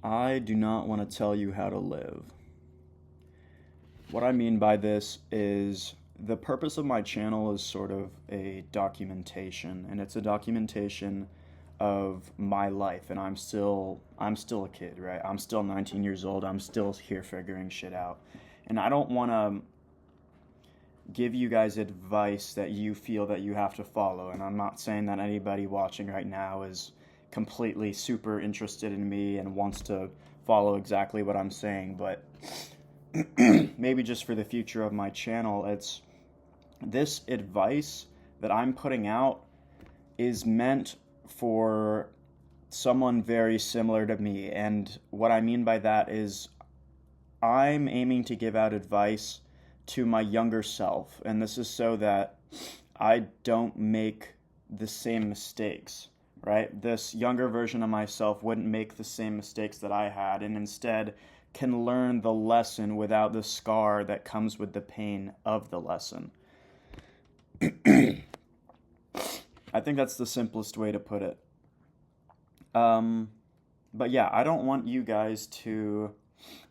I do not want to tell you how to live. What I mean by this is the purpose of my channel is sort of a documentation, and it's a documentation of my life, and I'm still a kid, right? I'm still 19 years old. I'm still here figuring shit out. And I don't want to give you guys advice that you feel that you have to follow. And I'm not saying that anybody watching right now is completely super interested in me and wants to follow exactly what I'm saying, but maybe just for the future of my channel, it's this advice that I'm putting out is meant for someone very similar to me. And what I mean by that is I'm aiming to give out advice to my younger self, and this is so that I don't make the same mistakes, right? This younger version of myself wouldn't make the same mistakes that I had, and instead can learn the lesson without the scar that comes with the pain of the lesson. I think that's the simplest way to put it. But yeah, I don't want you guys to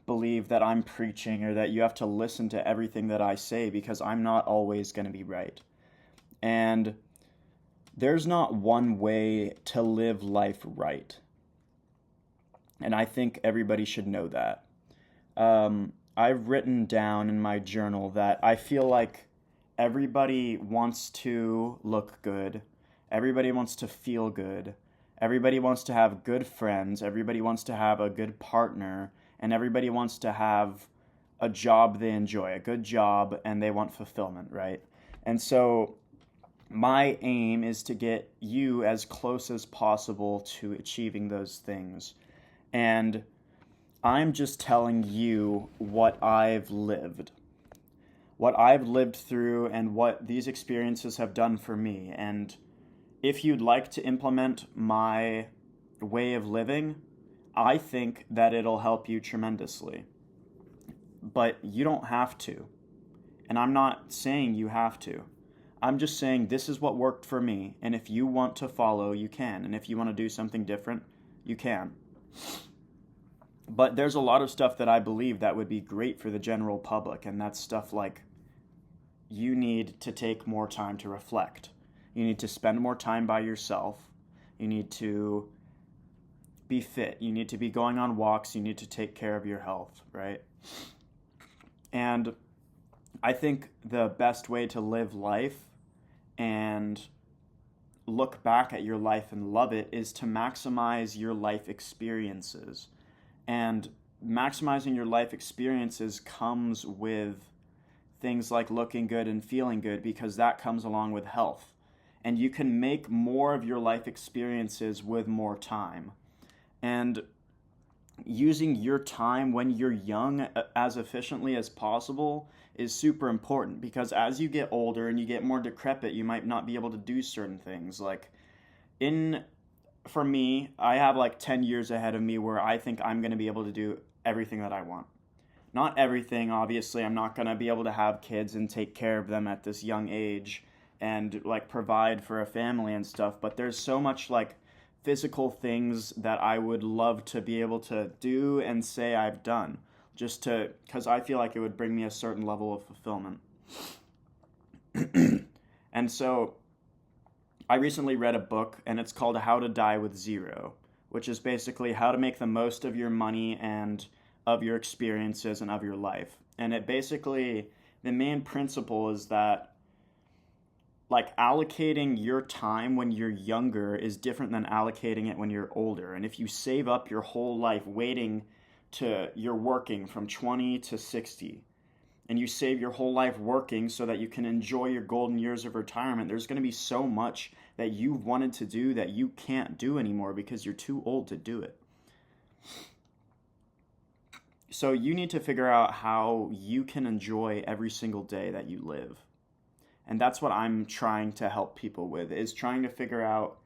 believe that I'm preaching or that you have to listen to everything that I say, because I'm not always going to be right. And there's not one way to live life right. And I think everybody should know that. I've written down in my journal that I feel like everybody wants to look good. Everybody wants to feel good. Everybody wants to have good friends. Everybody wants to have a good partner. And everybody wants to have a job they enjoy, a good job, and they want fulfillment, right? And so my aim is to get you as close as possible to achieving those things. And I'm just telling you what I've lived through and what these experiences have done for me. And if you'd like to implement my way of living, I think that it'll help you tremendously. But you don't have to. And I'm not saying you have to. I'm just saying this is what worked for me. And if you want to follow, you can. And if you want to do something different, you can. But there's a lot of stuff that I believe that would be great for the general public. And that's stuff like you need to take more time to reflect. You need to spend more time by yourself. You need to be fit. You need to be going on walks. You need to take care of your health, right? And I think the best way to live life and look back at your life and love it is to maximize your life experiences. And maximizing your life experiences comes with things like looking good and feeling good, because that comes along with health. And you can make more of your life experiences with more time. And using your time when you're young as efficiently as possible is super important, because as you get older and you get more decrepit, you might not be able to do certain things. Like for me, I have like 10 years ahead of me where I think I'm going to be able to do everything that I want. Not everything, obviously. I'm not going to be able to have kids and take care of them at this young age and like provide for a family and stuff, but there's so much like physical things that I would love to be able to do and say I've done, because I feel like it would bring me a certain level of fulfillment. And so I recently read a book, and it's called How to Die with Zero, which is basically how to make the most of your money and of your experiences and of your life. And it basically, the main principle is that like allocating your time when you're younger is different than allocating it when you're older. And if you save up your whole life waiting to you're working from 20 to 60, and you save your whole life working so that you can enjoy your golden years of retirement, there's going to be so much that you've wanted to do that you can't do anymore because you're too old to do it. So you need to figure out how you can enjoy every single day that you live. And that's what I'm trying to help people with, is trying to figure out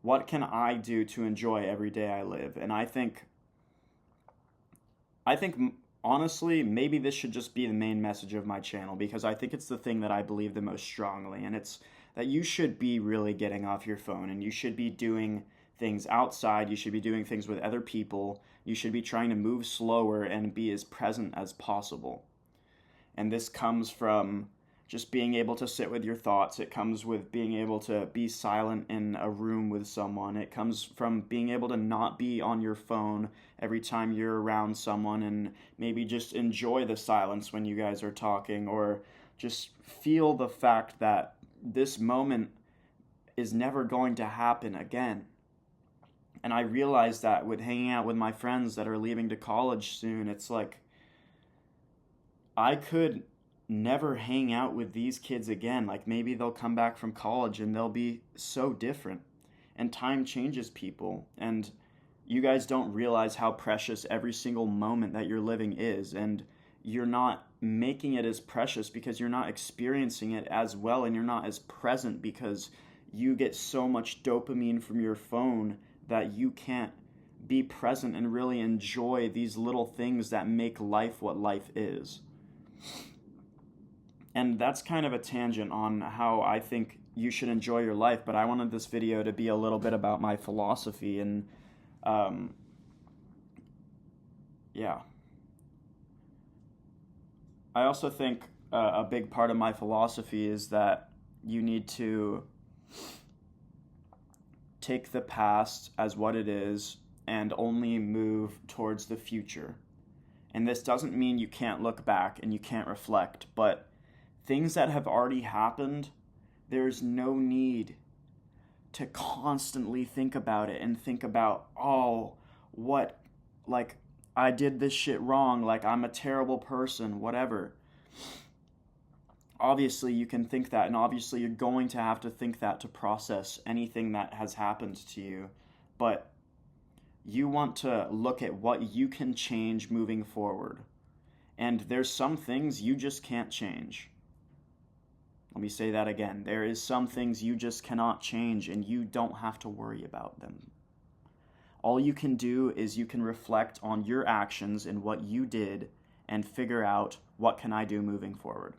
what can I do to enjoy every day I live. And I think honestly, maybe this should just be the main message of my channel, because I think it's the thing that I believe the most strongly. And it's that you should be really getting off your phone, and you should be doing things outside. You should be doing things with other people. You should be trying to move slower and be as present as possible. And this comes from just being able to sit with your thoughts. It comes with being able to be silent in a room with someone. It comes from being able to not be on your phone every time you're around someone, and maybe just enjoy the silence when you guys are talking, or just feel the fact that this moment is never going to happen again. And I realized that with hanging out with my friends that are leaving to college soon, it's like I could never hang out with these kids again. Like, maybe they'll come back from college and they'll be so different. And time changes people. And you guys don't realize how precious every single moment that you're living is. And you're not making it as precious because you're not experiencing it as well, and you're not as present because you get so much dopamine from your phone that you can't be present and really enjoy these little things that make life what life is. And that's kind of a tangent on how I think you should enjoy your life, but I wanted this video to be a little bit about my philosophy. And yeah. I also think a big part of my philosophy is that you need to take the past as what it is and only move towards the future. And this doesn't mean you can't look back and you can't reflect, but things that have already happened, there's no need to constantly think about it and think about, oh, what, like, I did this shit wrong, like, I'm a terrible person, whatever. Obviously, you can think that, and obviously you're going to have to think that to process anything that has happened to you. But you want to look at what you can change moving forward. And there's some things you just can't change. Let me say that again. There is some things you just cannot change, and you don't have to worry about them. All you can do is you can reflect on your actions and what you did and figure out, what can I do moving forward?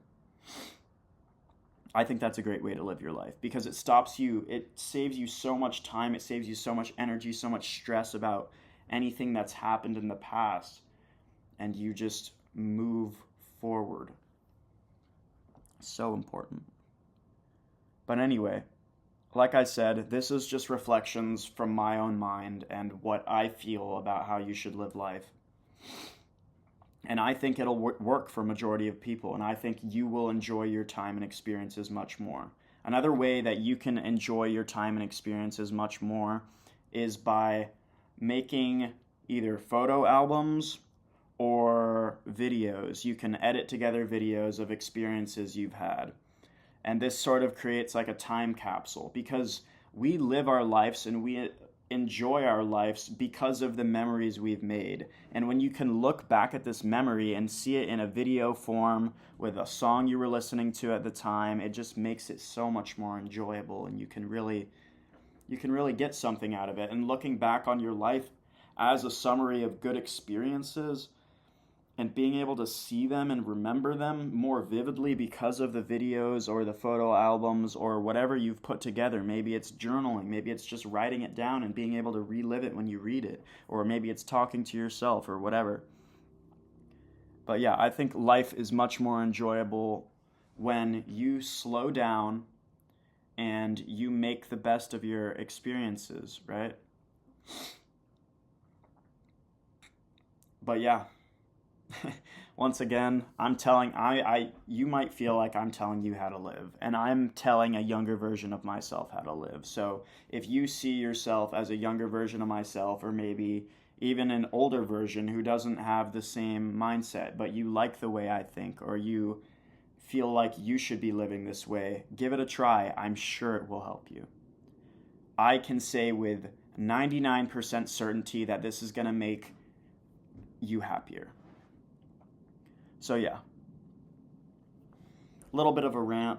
I think that's a great way to live your life, because it saves you so much time, it saves you so much energy, so much stress about anything that's happened in the past, and you just move forward. So important. But anyway, like I said, this is just reflections from my own mind and what I feel about how you should live life. And I think it'll work for a majority of people, and I think you will enjoy your time and experiences much more. Another way that you can enjoy your time and experiences much more is by making either photo albums or videos. You can edit together videos of experiences you've had. And this sort of creates like a time capsule, because we live our lives and we enjoy our lives because of the memories we've made. And when you can look back at this memory and see it in a video form with a song you were listening to at the time, it just makes it so much more enjoyable, and you can really get something out of it. And looking back on your life as a summary of good experiences and being able to see them and remember them more vividly because of the videos or the photo albums or whatever you've put together. Maybe it's journaling, maybe it's just writing it down and being able to relive it when you read it, or maybe it's talking to yourself or whatever. But yeah, I think life is much more enjoyable when you slow down and you make the best of your experiences, right? But yeah. Once again, you might feel like I'm telling you how to live, and I'm telling a younger version of myself how to live. So if you see yourself as a younger version of myself, or maybe even an older version who doesn't have the same mindset, but you like the way I think, or you feel like you should be living this way, give it a try. I'm sure it will help you. I can say with 99% certainty that this is going to make you happier. So yeah, a little bit of a rant,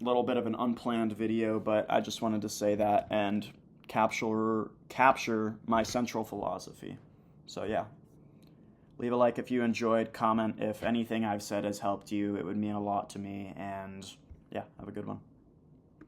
a little bit of an unplanned video, but I just wanted to say that and capture my central philosophy. So yeah, leave a like if you enjoyed, comment if anything I've said has helped you. It would mean a lot to me, and yeah, have a good one.